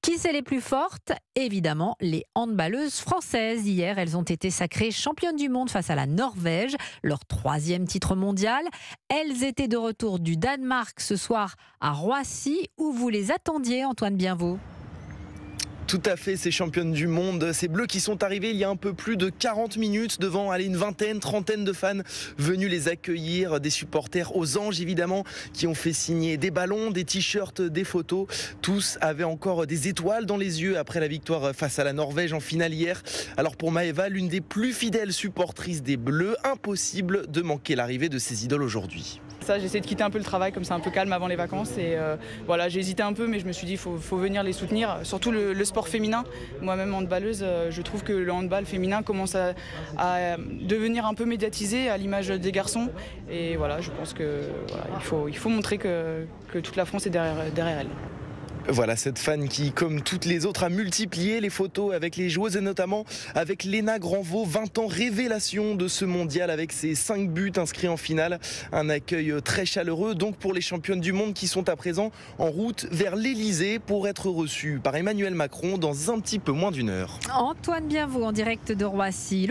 Qui c'est les plus fortes? Évidemment, les handballeuses françaises. Hier, elles ont été sacrées championnes du monde face à la Norvège, leur troisième titre mondial. Elles étaient de retour du Danemark ce soir à Roissy, où vous les attendiez, Antoine Bienvaux. Tout à fait, ces championnes du monde, ces Bleus qui sont arrivés il y a un peu plus de 40 minutes devant une vingtaine, trentaine de fans venus les accueillir, des supporters aux anges évidemment, qui ont fait signer des ballons, des t-shirts, des photos. Tous avaient encore des étoiles dans les yeux après la victoire face à la Norvège en finale hier. Alors pour Maëva, l'une des plus fidèles supportrices des Bleus, impossible de manquer l'arrivée de ses idoles aujourd'hui. Ça, j'ai essayé de quitter un peu le travail comme ça, un peu calme avant les vacances. Et voilà, j'ai hésité un peu, mais je me suis dit il faut venir les soutenir. Surtout le sport féminin. Moi-même handballeuse, je trouve que le handball féminin commence à devenir un peu médiatisé à l'image des garçons. Et voilà, je pense que voilà, il faut montrer que toute la France est derrière elle. Voilà cette fan qui, comme toutes les autres, a multiplié les photos avec les joueuses et notamment avec Léna Granvaux, 20 ans, révélation de ce mondial avec ses 5 buts inscrits en finale. Un accueil très chaleureux donc pour les championnes du monde qui sont à présent en route vers l'Elysée pour être reçues par Emmanuel Macron dans un petit peu moins d'une heure. Antoine Bienvaux en direct de Roissy.